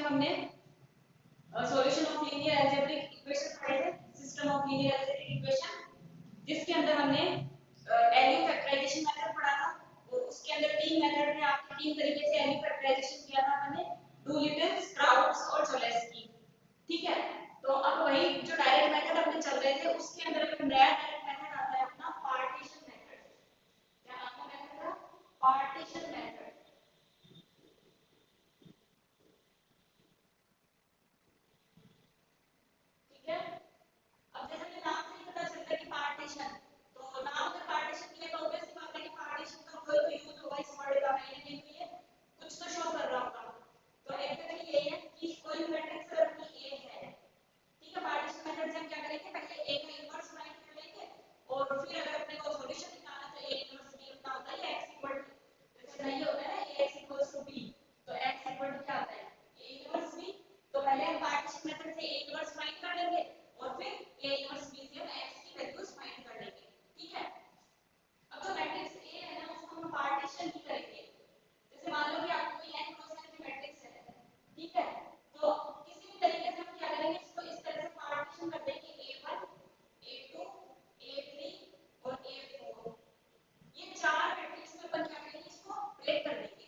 हमने solution of linear algebraic equation पढ़े थे, system of linear algebraic equation, जिसके अंदर हमने एलयू फैक्टराइजेशन मेथड पढ़ा था और उसके अंदर तीन मेथड थे, आपके तीन तरीके से एलयू फैक्टराइजेशन किया था हमने, डूलिटल, स्ट्राउड्स और जोलेस्की। ठीक है, तो अब वही जो डायरेक्ट मेथड अपने चल रहे थे उसके अंदर एक नया डायरेक्ट मेथड आता है अपना पार्टीशन मेथड। क्या नाम है मेथड का? Partition method. ठीक है, अब जैसे कि नाम से ही पता चलता है कि पार्टीशन, तो नाम अगर पार्टीशन किया तो ऑब्वियस सी बात है कि पार्टीशन का कोई तो यूज होगा इस वर्ड का, नहीं तो ये कुछ तो शो कर रहा होगा। तो एग्जैक्टली यही है कि कोई भी मैट्रिक्स अगर अपनी ए है, ठीक है, पार्टीशन मेथड से हम क्या करेंगे, पहले ए का इनवर्स फाइंड कर लेंगे और फिर अगर अपने को सॉल्यूशन निकालना तो ए इनवर्स बी अपना होता है x इक्वल टू, जैसे नहीं होता है ना x इक्वल्स टू b, तो x इक्वल टू क्या होता है a इनवर्स b। तो पहले हम पार्टीशन मेथड से a इनवर्स फाइंड कर लेंगे और फिर a इनवर्स b से हम x की वैल्यूज फाइंड कर लेंगे। ठीक है, अब जो मैट्रिक्स a है ना उसको हम पार्टीशन ही करेंगे। जैसे मान लो कि आपको कोई n क्रॉस n की मैट्रिक्स है, ठीक है, तो किसी भी तरीके से हम क्या करेंगे, इसको इस तरह से पार्टीशन कर देंगे a1 a2 a3 और a4। ये चार मैट्रिक्स में अपन क्या करेंगे, इसको ब्रेक कर देंगे।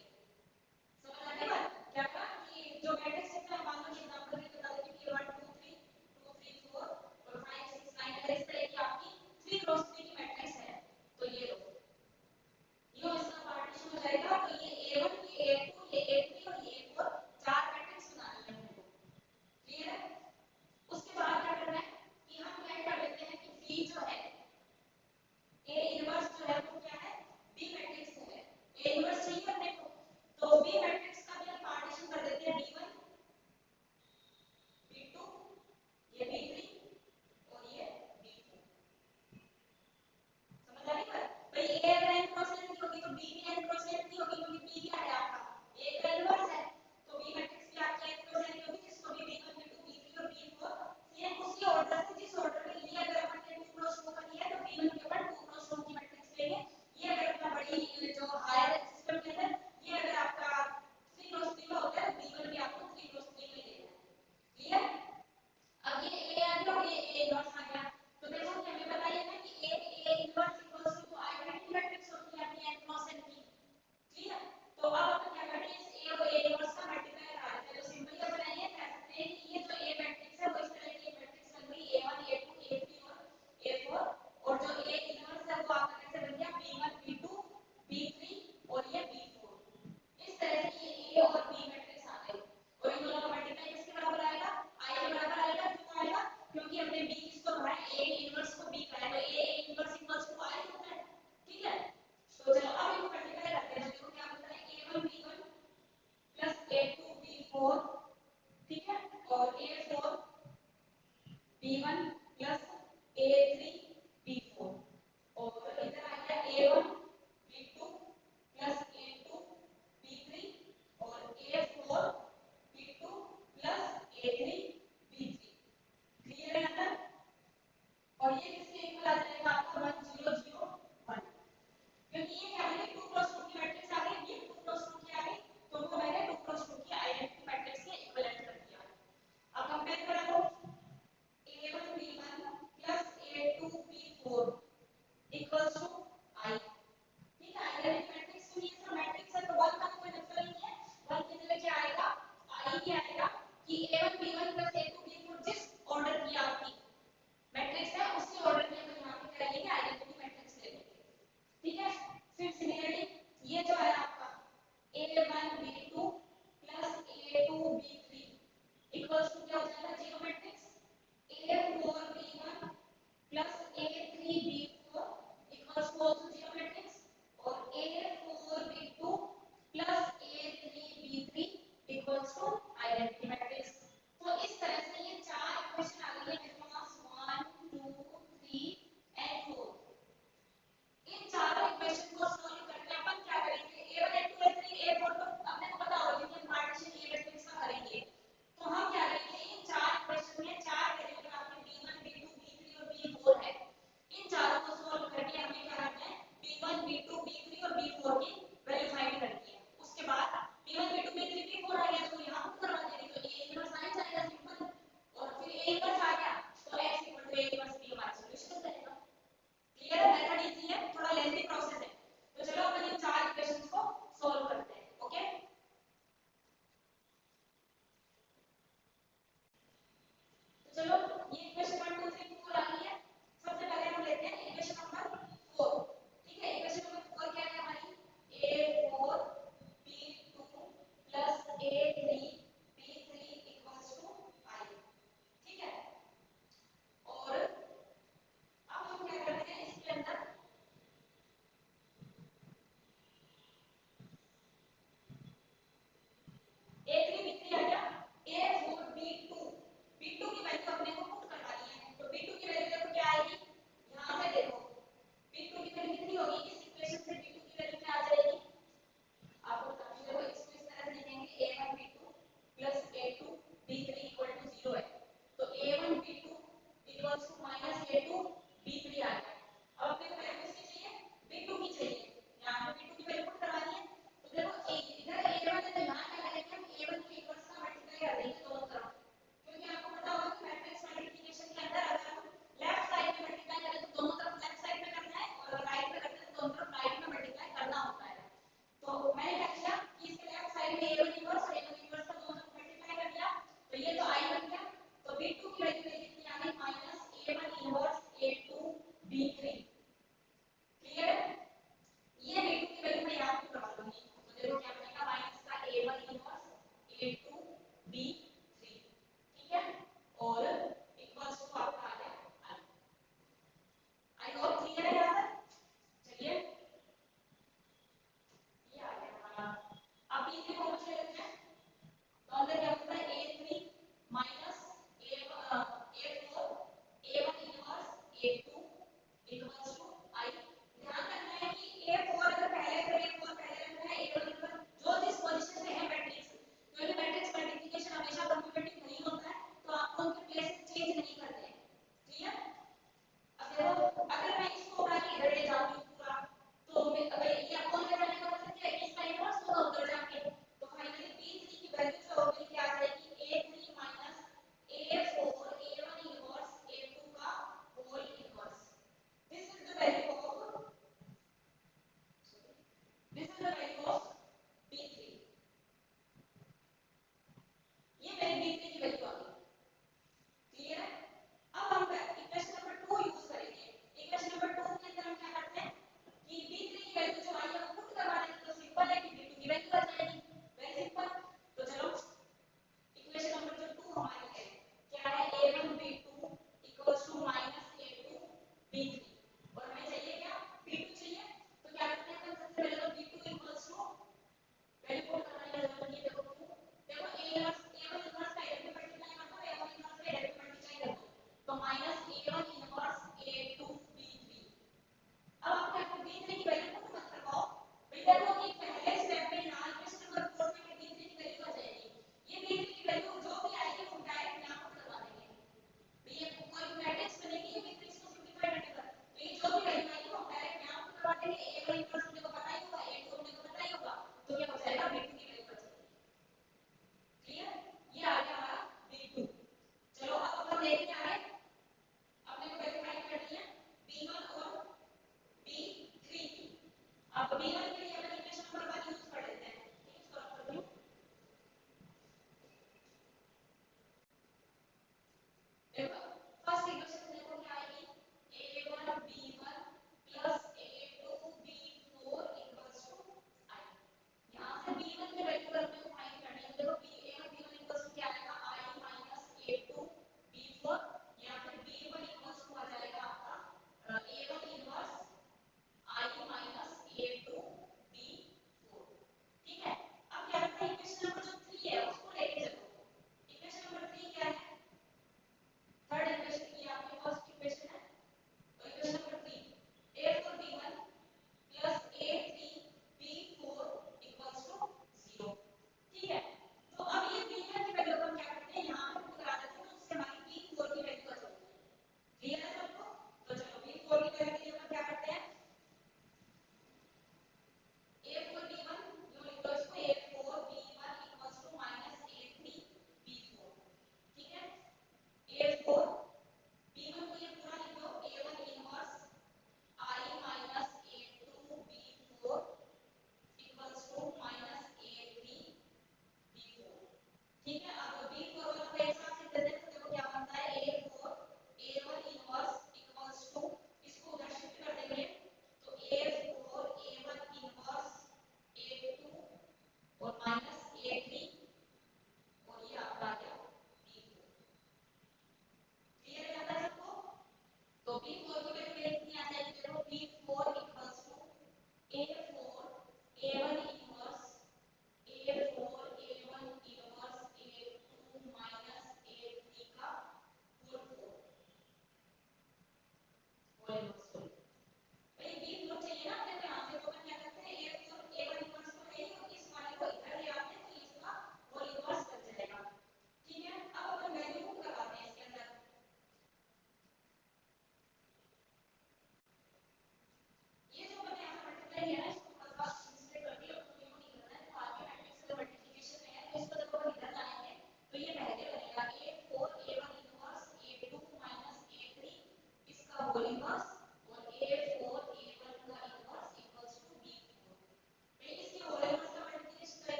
समझ आ गई बात? क्या कहा कि जो मैट्रिक्स है, मान लो कि एग्जांपल के बता दें कि 1 2 3 2 3 4 और 5 6 9, अगर इस तरह की आपकी 3 क्रॉस 3 की मैट्रिक्स है तो ये लो, यो इसका पार्टीशन हो जाएगा। तो ये a1 ये a2 ये a3 और ये a4 चार मैट्रिक्स बनानी है हमको। क्लियर है? उसके बाद क्या करना है कि हम क्या कर लेते हैं कि b जो है a इनवर्स जो है वो क्या है, b मैट्रिक्स है। a इनवर्स चाहिए अपने को, तो b मैट्रिक्स का भी हम पार्टीशन कर देते हैं b1 b2 ये b3 और ये b4। समझ आ रही बात? भाई a अगर n क्रॉस n की होगी तो b भी n क्रॉस n की होगी, क्योंकि b क्या है आपका a का इनवर्स है, तो b मैट्रिक्स भी आपकी n क्रॉस n की होगी, जिसको भी b1 b2 b3 और b4 सेम उसी ऑर्डर से जिस ऑर्डर में लिया, अगर अपन ने 2 क्रॉस 2 का लिया तो b1 के ऊपर 2 क्रॉस 2 की मैट्रिक्स लेंगे। ये अगर अपना बड़ी जो हायर सिस्टम के अंदर ये अगर आपका 3 क्रॉस 3 का होता है तो b1 भी आपको 3 क्रॉस 3 में लेना है। क्लियर? अब ये a आ गया और ये a इनवर्स आ गया, तो देखो कि हमें पता है ना कि a inverse equals to identity matrix होती है अपनी n क्रॉस n की। क्लियर? तो अब अपन क्या करते हैं, इस a और a इनवर्स का मल्टीप्लाई करा देते हैं, तो सिंपली अपन ये कह सकते हैं कि ये जो a मैट्रिक्स है वो इस तरह की मैट्रिक्स बन गई a1 a2 a3 और a4, और जो a इनवर्स है वो आपका कैसे बन गया b1 b2 b3 और ये b4। इस तरह से ये a और b मैट्रिक्स आ गए और इन दोनों का मल्टीप्लाई किसके बराबर आएगा, i के बराबर आएगा। क्यों आएगा? क्योंकि हमने b किसको कहा है, a के इनवर्स को b कहा है, तो a inverse equals to i होता है। ठीक है, तो चलो अब इनको मल्टीप्लाई करते हैं, देखो क्या बनता है a1 b1 plus a2 b4, ठीक है, और a4 b1 plus a3 b4, और इधर आ गया a1 b2 plus a2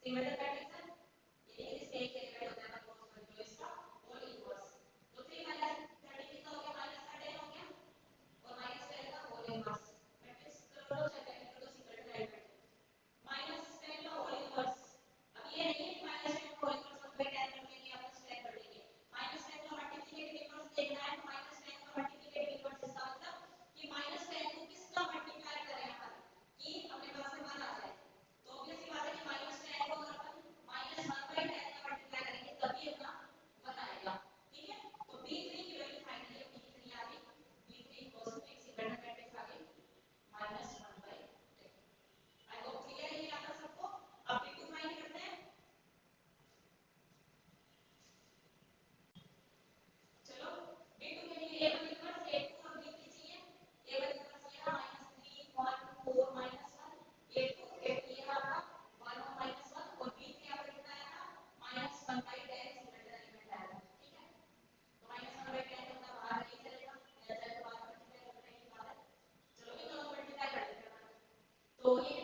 symmetric matrix है, ये इसके एक एलिमेंट होता है ना क्रॉस वैल्यू इसका होल इनवर्स, तो 3 माइनस 30 कितना हो गया माइनस का 10 हो गया और माइनस 10 का होल इनवर्स मैट्रिक्स कर दो चाहे पहले कर दो सिंगल एलिमेंट माइनस 10 का होल इनवर्स। अब ये नहीं है कि माइनस 10 का होल इनवर्स मतलब 10 कर देंगे या प्लस 10 कर देंगे, माइनस 10 का मल्टीप्लिकेटिव इनवर्स देखना है तो माइनस 10 का मल्टीप्लिकेटिव इनवर्स इसका मतलब कि माइनस 10 को किसका मल्टीप्लाई करें यहाँ पर कि अपने पास में 1 आ जाए, तो ऑब्वियस सी बात है कि माइनस 10 को अगर अपन माइनस 1/10 का मल्टीप्लाई करेंगे तभी अपना 1 आएगा। ठीक है, तो b3 की वैल्यू फाइनली अपनी कितनी आ गई, b3 इक्वल्स टू एक सिमेट्रिक मैट्रिक्स आ गई -1/10। आई होप क्लियर है यहाँ पर सबको। अब b2 फाइंड करते हैं। चलो b2 के लिए a1 इनवर्स a2 और b3 चाहिए। a1 इनवर्स ये रहा -3 1 4 -1 a2 ये रहा आपका 1 और -1 और b3 यहाँ पर कितना आया था -1/10 सिमेट्रिक एलिमेंट आया था। ठीक है, तो -1/10 अपना बाहर नहीं चलेगा, या चाहे तो बाहर मल्टीप्लाई करने की बात है। चलो भी दोनों मल्टीप्लाई कर देते हैं, तो ये